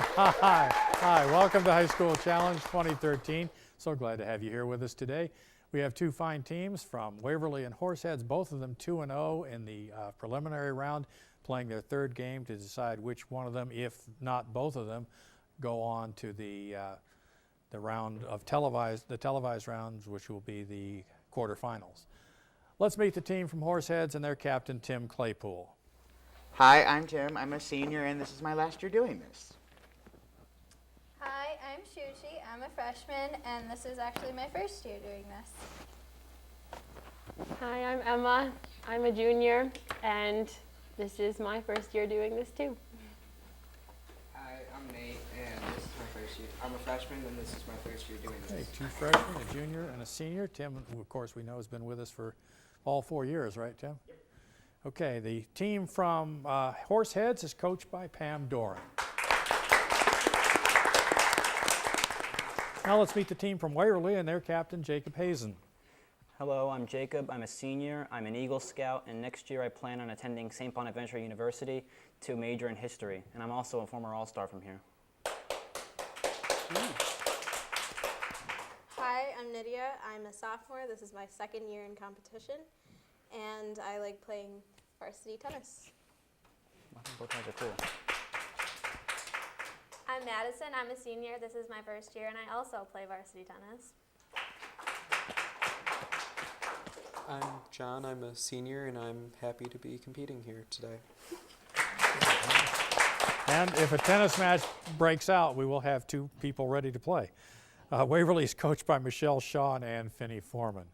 Hi, welcome to High School Challenge 2013. So glad to have you here with us today. We have two fine teams from Waverly and Horseheads, both of them 2-0 in the preliminary round, playing their third game to decide which one of them, if not both of them, go on to the round of televised rounds, which will be the quarterfinals. Let's meet the team from Horseheads and their captain, Tim Claypool. Hi, I'm Tim. I'm a senior, and this is my last year doing this. Hi, I'm Shushi. I'm a freshman, and this is actually my first year doing this. Hi, I'm Emma. I'm a junior, and this is my first year doing this too. Hi, I'm Nate, and this is my first year. I'm a freshman, and this is my first year doing this. Okay, two freshmen, a junior, and a senior. Tim, who of course we know has been with us for all 4 years, right, Tim? Yep. Okay, the team from Horseheads is coached by Pam Doran. Now let's meet the team from Waverly and their captain, Jacob Hazen. Hello, I'm Jacob. I'm a senior. I'm an Eagle Scout, and next year I plan on attending St. Bonaventure University to major in history. And I'm also a former All-Star from here. Hi, I'm Nydia. I'm a sophomore. This is my second year in competition, and I like playing varsity tennis. I think both guys are cool. I'm Madison. I'm a senior. This is my first year, and I also play varsity tennis. I'm John. I'm a senior, and I'm happy to be competing here today. And if a tennis match breaks out, we will have two people ready to play. Waverly is coached by Michelle Shaw and Ann Finney Foreman.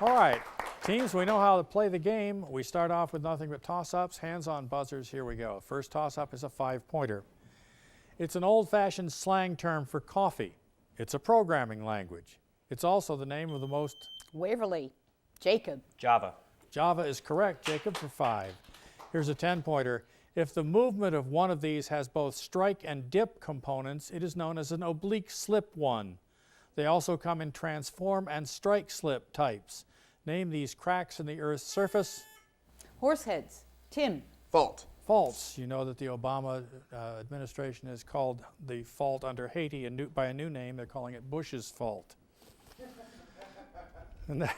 All right, teams, we know how to play the game. We start off with nothing but toss-ups, hands-on buzzers. Here we go. First toss-up is a 5-pointer. It's an old-fashioned slang term for coffee. It's a programming language. It's also the name of the most... Waverly. Jacob. Java. Java is correct. Jacob for 5. Here's a 10-pointer. If the movement of one of these has both strike and dip components, it is known as an oblique slip one. They also come in transform and strike slip types. Name these cracks in the Earth's surface. Horseheads. Tim. Fault. Faults. You know that the Obama administration has called the fault under Haiti by a new name. They're calling it Bush's fault. And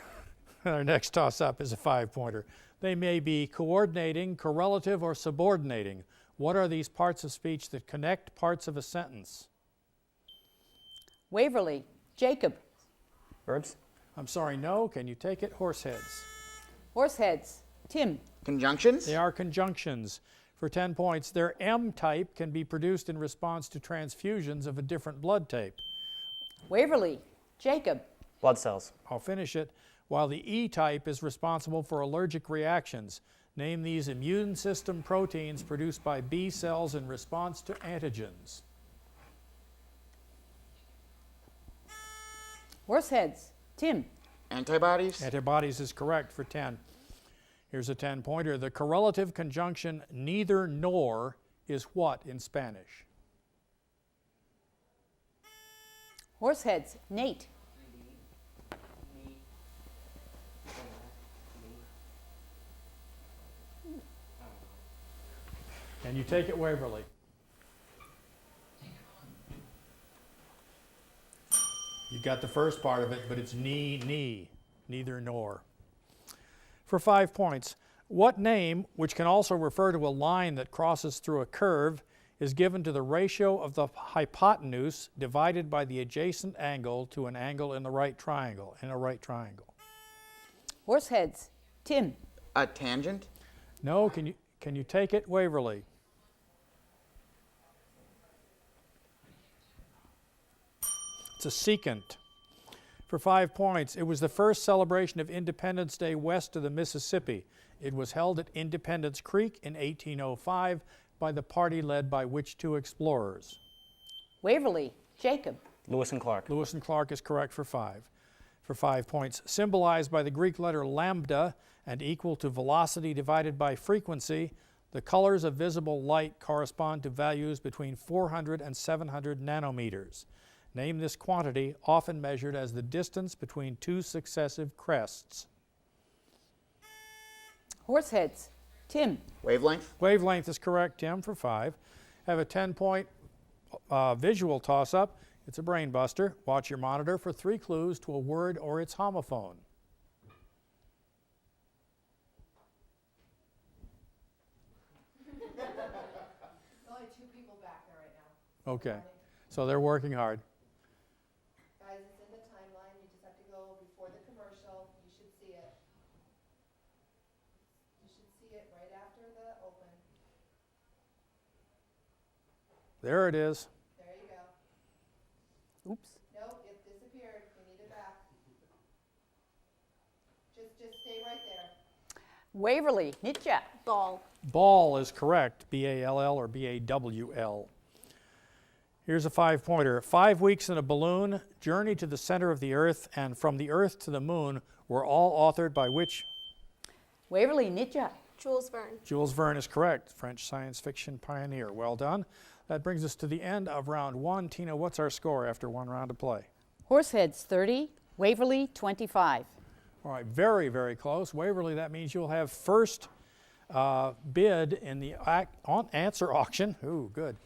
our next toss-up is a 5-pointer. They may be coordinating, correlative, or subordinating. What are these parts of speech that connect parts of a sentence? Waverly. Jacob. Verbs. I'm sorry, no. Can you take it? Horseheads. Horseheads. Tim. Conjunctions? They are conjunctions. For 10 points, their M type can be produced in response to transfusions of a different blood type. Waverly. Jacob. Blood cells. I'll finish it. While the E type is responsible for allergic reactions. Name these immune system proteins produced by B cells in response to antigens. Horseheads. Tim. Antibodies? Antibodies is correct for 10. Here's a 10-pointer. The correlative conjunction neither nor is what in Spanish? Horseheads. Nate. And you take it, Waverly. You got the first part of it, but it's neither nor. For 5 points, what name, which can also refer to a line that crosses through a curve, is given to the ratio of the hypotenuse divided by the adjacent angle to an angle in the right triangle, Horseheads. Tim. A tangent? No, can you take it, Waverly? It's a secant. For 5 points, it was the first celebration of Independence Day west of the Mississippi. It was held at Independence Creek in 1805 by the party led by which two explorers? Waverly. Jacob. Lewis and Clark. Lewis and Clark is correct for 5. For 5 points, symbolized by the Greek letter lambda and equal to velocity divided by frequency, the colors of visible light correspond to values between 400 and 700 nanometers. Name this quantity, often measured as the distance between two successive crests. Horseheads. Tim. Wavelength. Wavelength is correct, Tim, for 5. Have a 10-point visual toss-up. It's a brain buster. Watch your monitor for 3 clues to a word or its homophone. Only 2 people back there right now. Okay, so they're working hard. Guys, it's in the timeline. You just have to go before the commercial. You should see it. You should see it right after the open. There it is. There you go. Oops. Nope, it disappeared. We need it back. Just stay right there. Waverly, Nitja. Ball. Ball is correct, B-A-L-L or B-A-W-L. Here's a 5-pointer. 5 weeks in a balloon, journey to the center of the earth, and from the earth to the moon were all authored by which? Waverly, Nitja. Jules Verne. Jules Verne is correct, French science fiction pioneer. Well done. That brings us to the end of round 1. Tina, what's our score after 1 round of play? Horseheads 30, Waverly 25. All right, very, very close. Waverly, that means you'll have first bid in the answer auction. Ooh, good.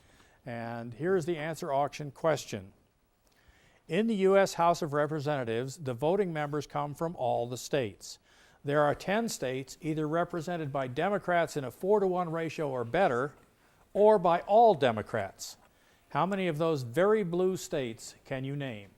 And here's the answer auction question. In the U.S. House of Representatives, the voting members come from all the states. There are 10 states either represented by Democrats in a 4-to-1 ratio or better, or by all Democrats. How many of those very blue states can you name?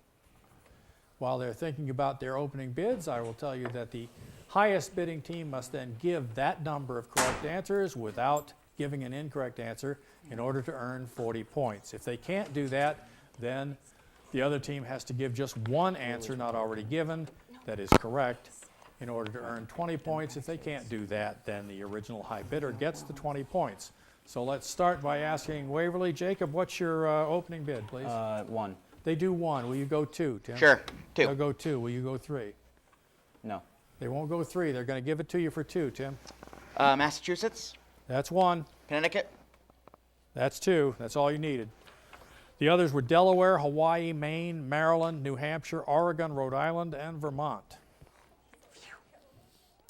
While they're thinking about their opening bids, I will tell you that the highest bidding team must then give that number of correct answers without giving an incorrect answer in order to earn 40 points. If they can't do that, then the other team has to give just one answer not already given that is correct in order to earn 20 points. If they can't do that, then the original high bidder gets the 20 points. So let's start by asking Waverly. Jacob, what's your opening bid, please? 1. They do 1. Will you go 2, Tim? Sure. 2. They'll go 2. Will you go 3? No. They won't go 3. They're going to give it to you for 2, Tim. Massachusetts. That's 1. Connecticut. That's 2. That's all you needed. The others were Delaware, Hawaii, Maine, Maryland, New Hampshire, Oregon, Rhode Island, and Vermont.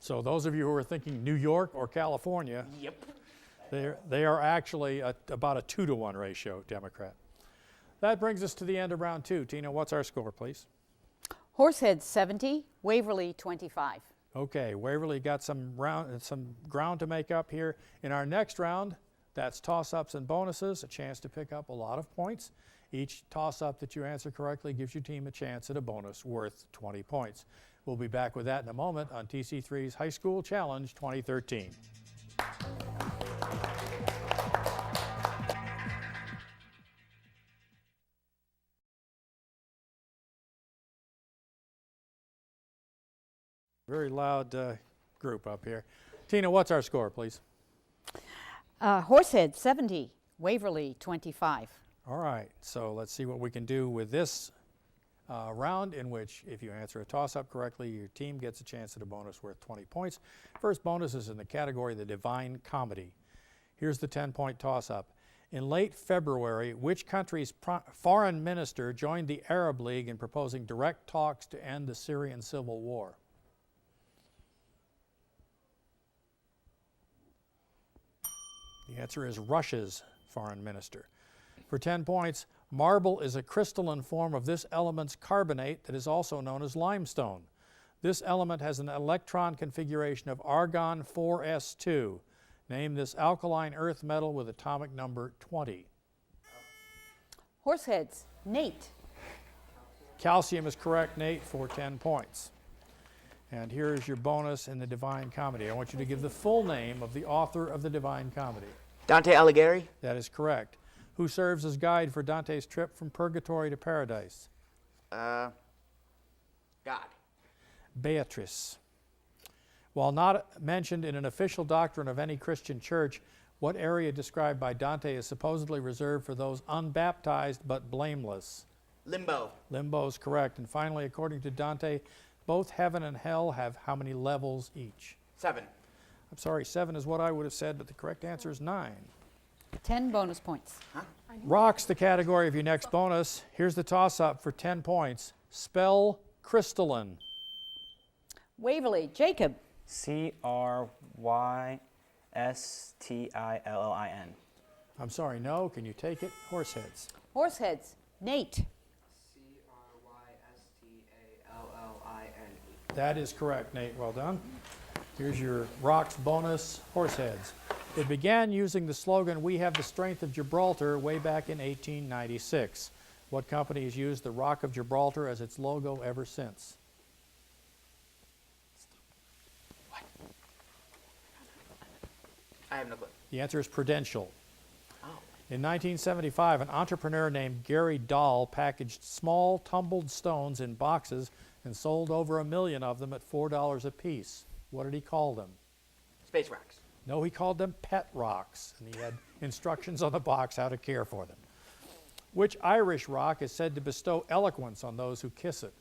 So those of you who are thinking New York or California, Yep. they are actually about a 2-to-1 ratio Democrat. That brings us to the end of round 2. Tina, what's our score, please? Horseheads 70, Waverly 25. Okay, Waverly got some ground to make up here. In our next round, that's toss-ups and bonuses, a chance to pick up a lot of points. Each toss-up that you answer correctly gives your team a chance at a bonus worth 20 points. We'll be back with that in a moment on TC3's High School Challenge 2013. Very loud group up here. Tina, what's our score, please? Horseheads 70, Waverly 25. All right, so let's see what we can do with this round in which if you answer a toss-up correctly, your team gets a chance at a bonus worth 20 points. First bonus is in the category of the Divine Comedy. Here's the 10-point toss-up. In late February, which country's foreign minister joined the Arab League in proposing direct talks to end the Syrian civil war? The answer is Russia's foreign minister. For 10 points, marble is a crystalline form of this element's carbonate that is also known as limestone. This element has an electron configuration of argon 4s2. Name this alkaline earth metal with atomic number 20. Horseheads, Nate. Calcium is correct, Nate, for 10 points. And here is your bonus in the Divine Comedy. I want you to give the full name of the author of the Divine Comedy. Dante Alighieri. That is correct. Who serves as guide for Dante's trip from purgatory to paradise? God. Beatrice. While not mentioned in an official doctrine of any Christian church, what area described by Dante is supposedly reserved for those unbaptized but blameless? Limbo. Limbo is correct. And finally, according to Dante, both heaven and hell have how many levels each? 7. I'm sorry, 7 is what I would have said, but the correct answer is 9. 10 bonus points. Rock's the category of your next bonus. Here's the toss-up for 10 points. Spell crystalline. Waverly, Jacob. C-R-Y-S-T-A-L-L-I-N-E. Stillin. I'm sorry, no. Can you take it? Horseheads. Horseheads. Nate. Crystallin. That is correct, Nate. Well done. Here's your rocks bonus, Horseheads. It began using the slogan, "We have the strength of Gibraltar," way back in 1896. What company has used the Rock of Gibraltar as its logo ever since? I have no clue. The answer is Prudential. Oh. In 1975, an entrepreneur named Gary Dahl packaged small tumbled stones in boxes and sold over 1 million of them at $4 a piece. What did he call them? Space rocks. No, he called them pet rocks, and he had instructions on the box how to care for them. Which Irish rock is said to bestow eloquence on those who kiss it?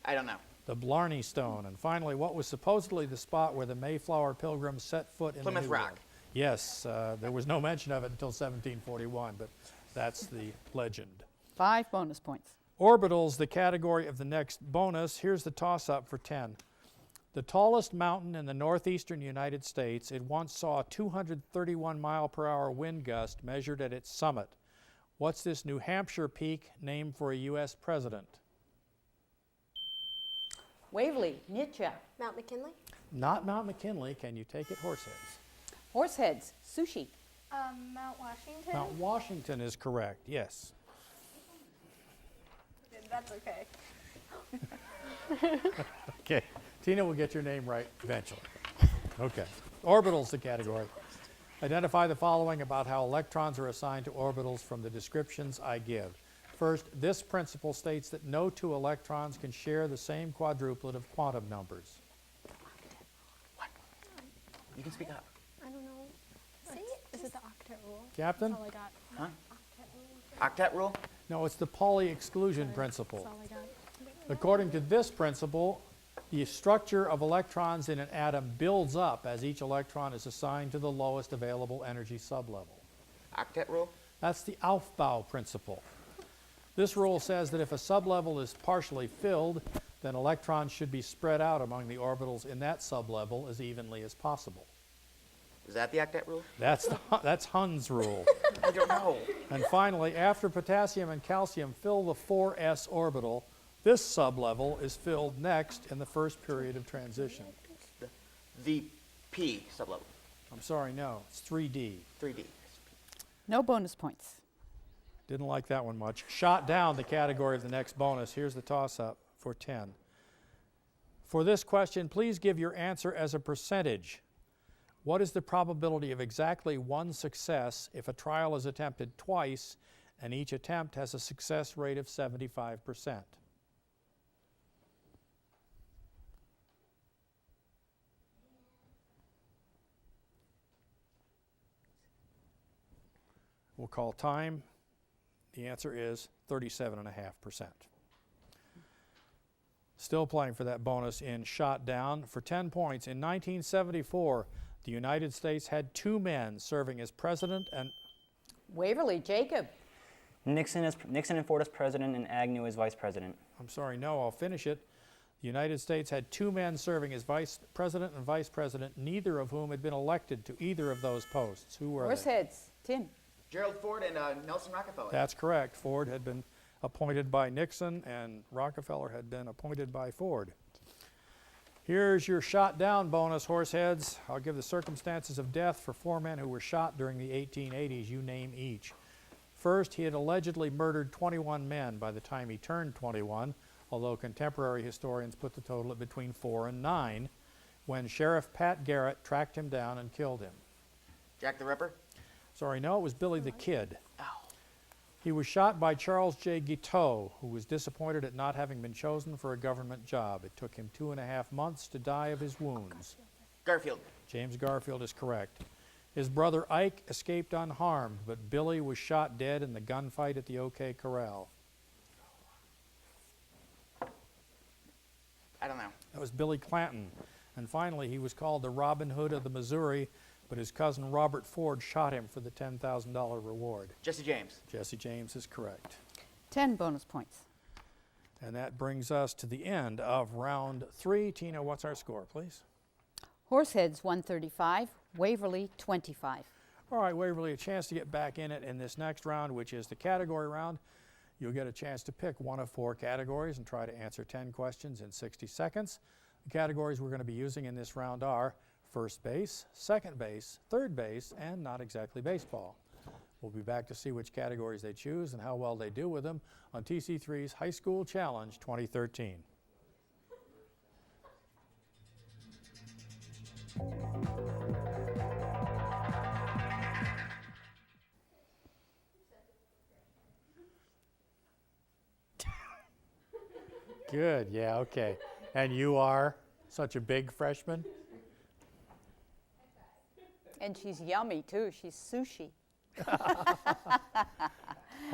I don't know. The Blarney Stone. And finally, what was supposedly the spot where the Mayflower Pilgrims set foot in Plymouth the New Rock. World? Yes, there was no mention of it until 1741, but that's the legend. 5 bonus points. Orbital's the category of the next bonus. Here's the toss-up for 10. The tallest mountain in the northeastern United States, it once saw a 231-mile-per-hour wind gust measured at its summit. What's this New Hampshire peak named for a U.S. president? Waverly. Nietzsche. Mount McKinley. Not Mount McKinley. Can you take it? Horseheads. Horseheads. Sushi. Mount Washington. Mount Washington is correct, yes. That's okay. Okay, Tina will get your name right eventually. Okay, orbital's the category. Identify the following about how electrons are assigned to orbitals from the descriptions I give. First, this principle states that no two electrons can share the same quadruplet of quantum numbers. What? You can speak up. I don't know. Is it the octet rule? Captain? That's all I got. Huh? Octet rule. Octet rule? No, it's the Pauli exclusion principle. That's all I got. According to this principle, the structure of electrons in an atom builds up as each electron is assigned to the lowest available energy sublevel. Octet rule? That's the Aufbau principle. This rule says that if a sublevel is partially filled, then electrons should be spread out among the orbitals in that sublevel as evenly as possible. Is that the octet rule? That's Hund's rule. I don't know. And finally, after potassium and calcium fill the 4s orbital, this sublevel is filled next in the first period of transition. The VP sublevel. I'm sorry, no, it's 3D. 3D. No bonus points. Didn't like that one much. Shot down the category of the next bonus. Here's the toss-up for 10. For this question, please give your answer as a percentage. What is the probability of exactly one success if a trial is attempted twice and each attempt has a success rate of 75%? We'll call time. The answer is 37.5%. Still playing for that bonus in shot down. For 10 points, in 1974, the United States had 2 men serving as president and... Waverly. Jacob. Nixon and Ford as president and Agnew as vice president. I'm sorry, no, I'll finish it. The United States had 2 men serving as vice president and vice president, neither of whom had been elected to either of those posts. Who were they? Horseheads. Tin. Gerald Ford and Nelson Rockefeller. That's correct. Ford had been appointed by Nixon and Rockefeller had been appointed by Ford. Here's your shot down bonus, Horseheads. I'll give the circumstances of death for 4 men who were shot during the 1880s. You name each. First, he had allegedly murdered 21 men by the time he turned 21, although contemporary historians put the total at between 4 and 9, when Sheriff Pat Garrett tracked him down and killed him. Jack the Ripper? Sorry, no, it was Billy the Kid. Oh. He was shot by Charles J. Guiteau, who was disappointed at not having been chosen for a government job. It took him 2.5 months to die of his wounds. Garfield. James Garfield is correct. His brother Ike escaped unharmed, but Billy was shot dead in the gunfight at the OK Corral. I don't know. That was Billy Clanton. And finally, he was called the Robin Hood of the Missouri, but his cousin Robert Ford shot him for the $10,000 reward. Jesse James. Jesse James is correct. 10 bonus points. And that brings us to the end of round 3. Tina, what's our score, please? Horseheads 135, Waverly 25. All right, Waverly, a chance to get back in it in this next round, which is the category round. You'll get a chance to pick one of 4 categories and try to answer 10 questions in 60 seconds. The categories we're going to be using in this round are first base, second base, third base, and not exactly baseball. We'll be back to see which categories they choose and how well they do with them on TC3's High School Challenge 2013. Good, yeah, okay. And you are such a big freshman? And she's yummy too. She's sushi.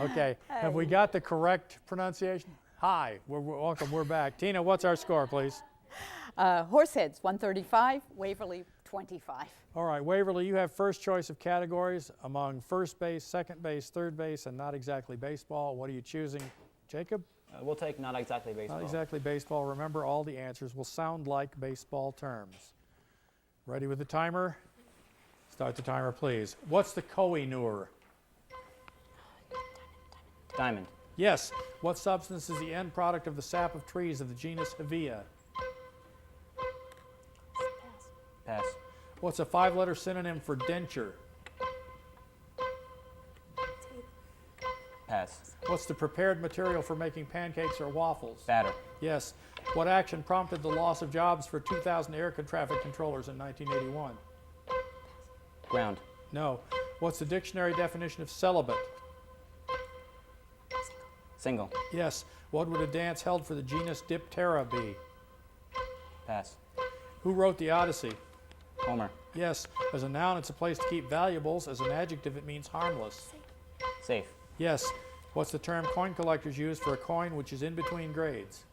Okay, have we got the correct pronunciation? Hi, we're welcome, we're back. Tina, what's our score, please? Horseheads 135, Waverly 25. All right, Waverly, you have first choice of categories among first base, second base, third base, and not exactly baseball. What are you choosing, Jacob? We'll take not exactly baseball. Not exactly baseball. Remember, all the answers will sound like baseball terms. Ready with the timer? Start the timer, please. What's the Koh-i-Noor? Diamond. Yes. What substance is the end product of the sap of trees of the genus Hevea? Pass. What's a 5-letter synonym for denture? Pass. What's the prepared material for making pancakes or waffles? Batter. Yes. What action prompted the loss of jobs for 2,000 air traffic controllers in 1981? Ground. No. What's the dictionary definition of celibate? Single. Yes. What would a dance held for the genus Diptera be? Pass. Who wrote the Odyssey? Homer. Yes. As a noun, it's a place to keep valuables. As an adjective, it means harmless. Safe. Yes. What's the term coin collectors use for a coin which is in between grades?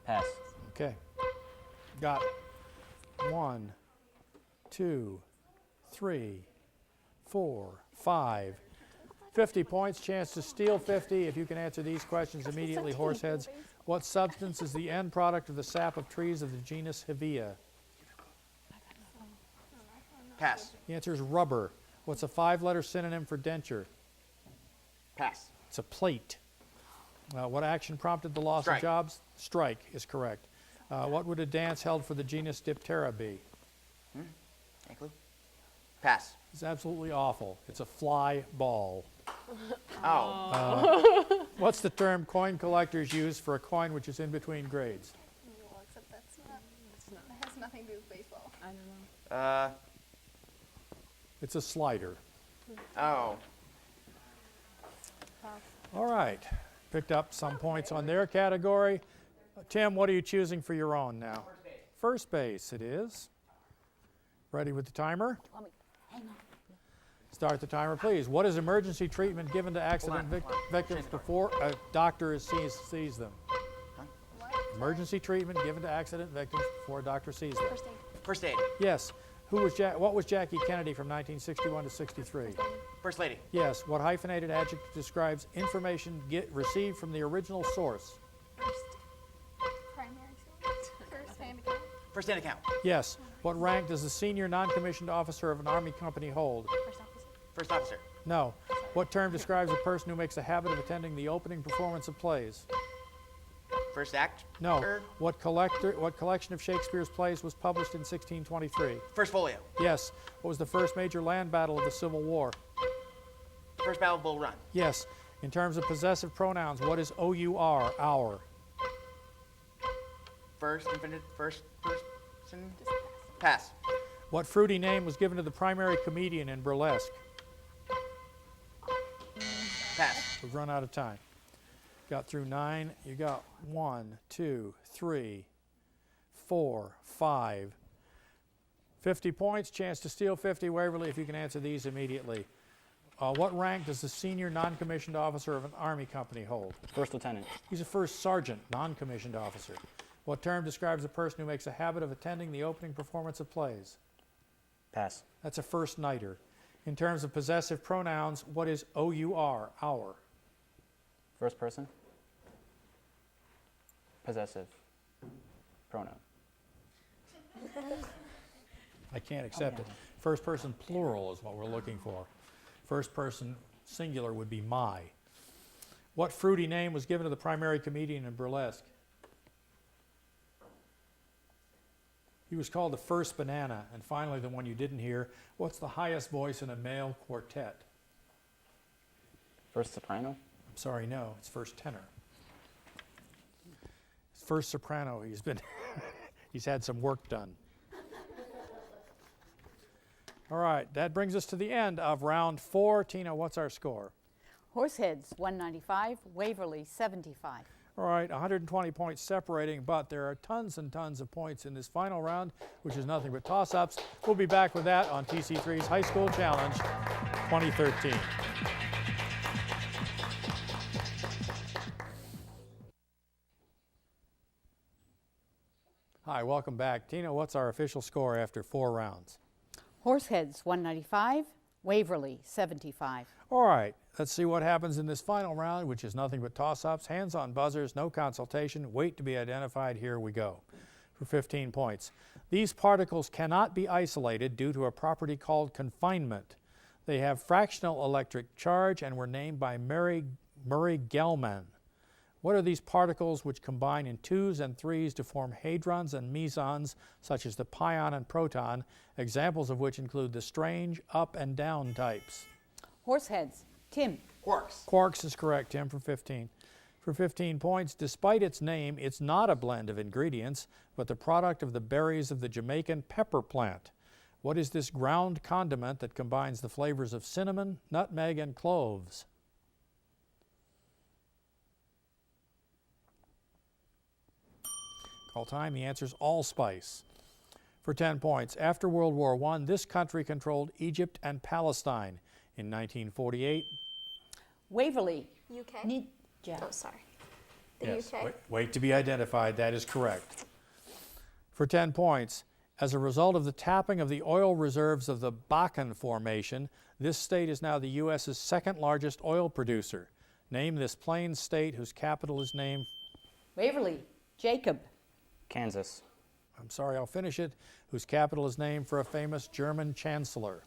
Pass. Okay. Got it. 1, 2, 3, 4, 5. 50 points, chance to steal 50 if you can answer these questions immediately, Horseheads. What substance is the end product of the sap of trees of the genus Hevea? Pass. The answer is rubber. What's a 5-letter synonym for denture? Pass. It's a plate. What action prompted the loss Strike. of jobs? Strike is correct. What would a dance held for the genus Diptera be? Any clue? Pass. It's absolutely awful. It's a fly ball. Oh. What's the term coin collectors use for a coin which is in between grades? Well, except that's not. That has nothing to do with baseball. I don't know. It's a slider. Oh. All right. Picked up some points on their category. Tim, what are you choosing for your own now? First base it is. Ready with the timer? Hang on. Start the timer, please. What is emergency treatment given to accident Hold on. victims before a doctor sees them? Emergency treatment given to accident victims before a doctor sees them. First aid. Yes. What was Jackie Kennedy from 1961 to 63? First lady. Yes. What hyphenated adjective describes information received from the original source? Primary source. First-hand account. First aid account. Yes. What rank does the senior non-commissioned officer of an Army company hold? First officer. No. What term describes a person who makes a habit of attending the opening performance of plays? First act. No. What collection of Shakespeare's plays was published in 1623? First folio. Yes. What was the first major land battle of the Civil War? First battle of Bull Run. Yes. In terms of possessive pronouns, what is OUR, our? First infinitive. First person. Pass. What fruity name was given to the primary comedian in burlesque? Pass. We've run out of time. Got through 9. You got 1, 2, 3, 4, 5. 50 points, chance to steal 50, Waverly, if you can answer these immediately. What rank does the senior non-commissioned officer of an Army company hold? First lieutenant. He's a first sergeant, non-commissioned officer. What term describes a person who makes a habit of attending the opening performance of plays? Pass. That's a first nighter. In terms of possessive pronouns, what is OUR, our? First person. Possessive pronoun. I can't accept it. First person plural is what we're looking for. First person singular would be my. What fruity name was given to the primary comedian in burlesque? He was called the first banana. And finally, the one you didn't hear, what's the highest voice in a male quartet? First soprano? I'm sorry, no, it's first tenor. First soprano, he's had some work done. All right, that brings us to the end of round 4. Tina, what's our score? Horseheads 195, Waverly 75. All right, 120 points separating, but there are tons and tons of points in this final round, which is nothing but toss-ups. We'll be back with that on TC3's High School Challenge 2013. Hi, welcome back. Tina, what's our official score after 4 rounds? Horseheads 195, Waverly 75. All right, let's see what happens in this final round, which is nothing but toss-ups, hands on buzzers, no consultation, wait to be identified. Here we go. For 15 points. These particles cannot be isolated due to a property called confinement. They have fractional electric charge and were named by Murray Gell-Mann. What are these particles which combine in 2s and 3s to form hadrons and mesons, such as the pion and proton, examples of which include the strange up and down types? Horseheads, Tim. Quarks. Quarks is correct, Tim, for 15. For 15 points, despite its name, it's not a blend of ingredients, but the product of the berries of the Jamaican pepper plant. What is this ground condiment that combines the flavors of cinnamon, nutmeg, and cloves? Call time. The answer is allspice. For 10 points, after World War I, this country controlled Egypt and Palestine. In 1948, Waverly. UK. Oh, sorry. The yes, UK. wait to be identified. That is correct. For 10 points, as a result of the tapping of the oil reserves of the Bakken Formation, this state is now the U.S.'s second largest oil producer. Name this plain state whose capital is named... Waverly, Jacob. Kansas. I'm sorry, I'll finish it. Whose capital is named for a famous German chancellor.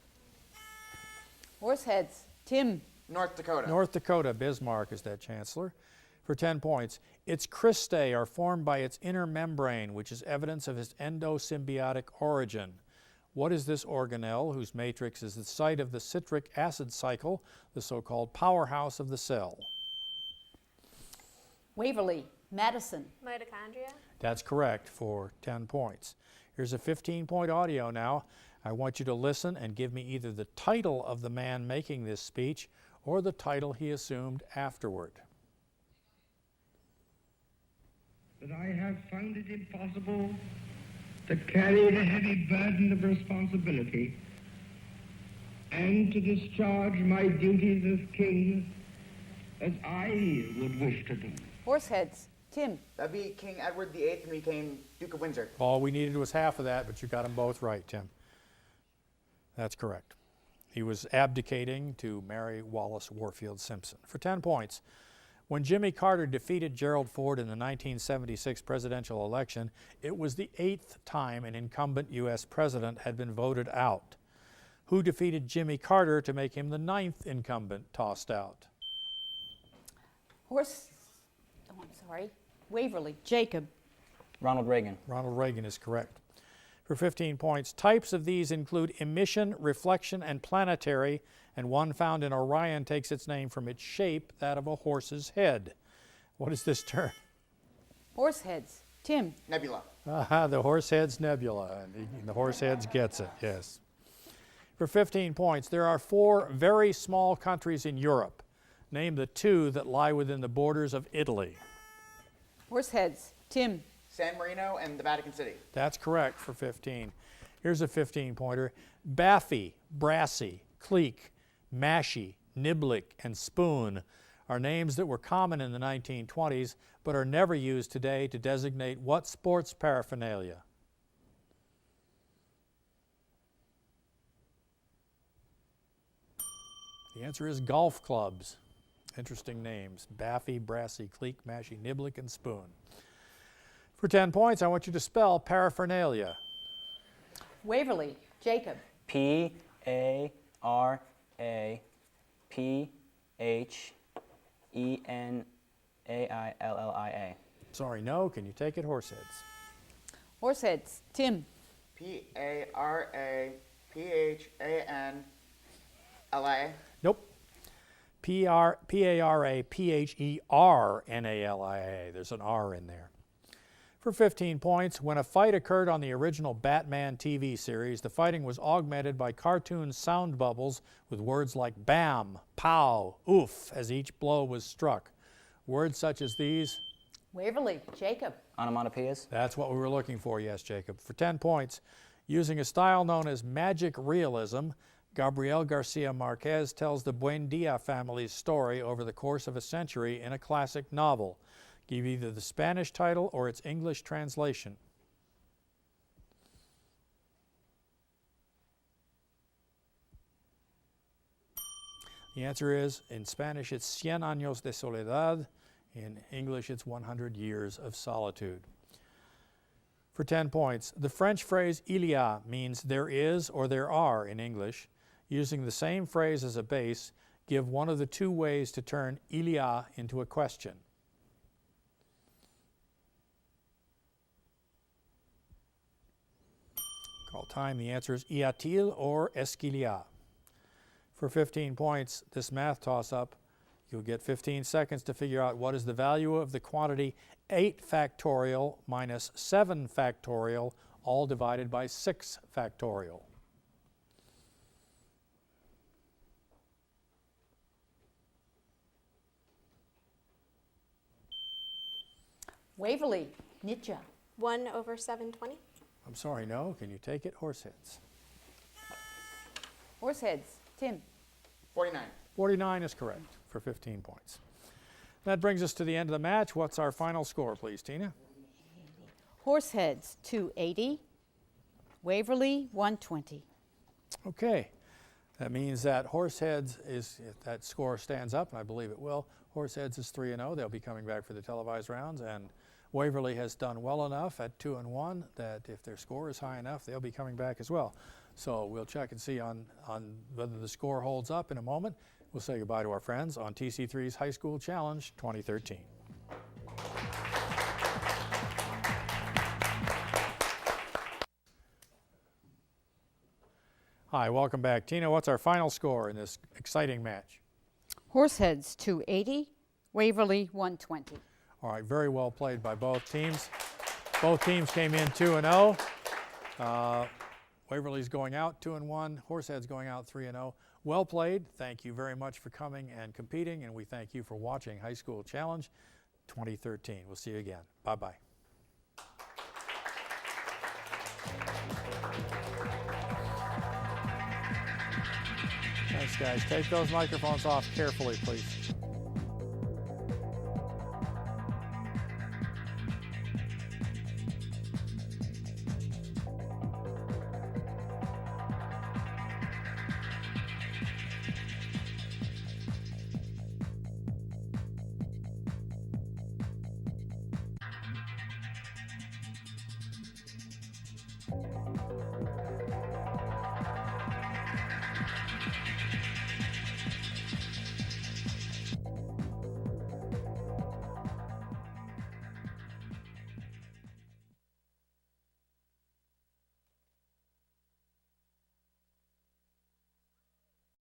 Horseheads, Tim. North Dakota. North Dakota, Bismarck is that chancellor. For 10 points, its cristae are formed by its inner membrane, which is evidence of its endosymbiotic origin. What is this organelle whose matrix is the site of the citric acid cycle, the so-called powerhouse of the cell? Waverly, Madison. Mitochondria. That's correct for 10 points. Here's a 15-point audio now. I want you to listen and give me either the title of the man making this speech or the title he assumed afterward. That I have found it impossible to carry the heavy burden of responsibility and to discharge my duties as king as I would wish to do. Horseheads, Tim. That'd be King Edward VIII when he became Duke of Windsor. All we needed was half of that, but you got them both right, Tim. That's correct. He was abdicating to marry Wallace Warfield Simpson. For 10 points, when Jimmy Carter defeated Gerald Ford in the 1976 presidential election, it was the 8th time an incumbent U.S. president had been voted out. Who defeated Jimmy Carter to make him the 9th incumbent tossed out? Waverly, Jacob. Ronald Reagan. Ronald Reagan is correct. For 15 points, types of these include emission, reflection, and planetary, and one found in Orion takes its name from its shape, that of a horse's head. What is this term? Horseheads, Tim. Nebula. The Horseheads Nebula, and the Horseheads gets it, yes. For 15 points, there are 4 very small countries in Europe. Name the 2 that lie within the borders of Italy. Horseheads, Tim. San Marino and the Vatican City. That's correct for 15. Here's a 15-pointer. Baffy, Brassy, Cleek, Mashy, Niblick, and Spoon are names that were common in the 1920s but are never used today to designate what sports paraphernalia? The answer is golf clubs. Interesting names. Baffy, Brassy, Cleek, Mashy, Niblick, and Spoon. For 10 points, I want you to spell paraphernalia. Waverly, Jacob. P-A-R-A-P-H-E-N-A-I-L-L-I-A. Sorry, no. Can you take it, Horseheads? Horseheads, Tim. P-A-R-A-P-H-A-N-L-I-A. Nope. P-A-R-P-H-E-R-N-A-L-I-A. There's an R in there. For 15 points, when a fight occurred on the original Batman TV series, the fighting was augmented by cartoon sound bubbles with words like bam, pow, oof, as each blow was struck. Words such as these. Waverly, Jacob. Onomatopoeias? That's what we were looking for, yes, Jacob. For 10 points, using a style known as magic realism, Gabriel Garcia Marquez tells the Buendia family's story over the course of a century in a classic novel. Give either the Spanish title or its English translation. The answer is, in Spanish, it's Cien Años de Soledad. In English, it's 100 Years of Solitude. For 10 points, the French phrase il y a means there is or there are in English. Using the same phrase as a base, give one of the two ways to turn il y a into a question. Call time. The answer is y a-t-il or est-ce qu'il y a. For 15 points, this math toss-up, you'll get 15 seconds to figure out what is the value of the quantity 8 factorial minus 7 factorial, all divided by 6 factorial. Waverly, Nitja. 1 over 720. I'm sorry, no. Can you take it, Horseheads? Horseheads, Tim. 49. 49 is correct for 15 points. That brings us to the end of the match. What's our final score, please, Tina? Horseheads, 280. Waverly, 120. Okay. That means that Horseheads is, if that score stands up, and I believe it will, Horseheads is 3-0. They'll be coming back for the televised rounds, and Waverly has done well enough at 2-1 that if their score is high enough, they'll be coming back as well. So we'll check and see on whether the score holds up in a moment. We'll say goodbye to our friends on TC3's High School Challenge 2013. Hi, welcome back. Tina, what's our final score in this exciting match? Horseheads, 280. Waverly, 120. All right, very well played by both teams. Both teams came in 2-0. Waverly's going out 2-1. Horseheads going out 3-0. Well played. Thank you very much for coming and competing, and we thank you for watching High School Challenge 2013. We'll see you again. Bye-bye. Thanks, guys. Take those microphones off carefully, please.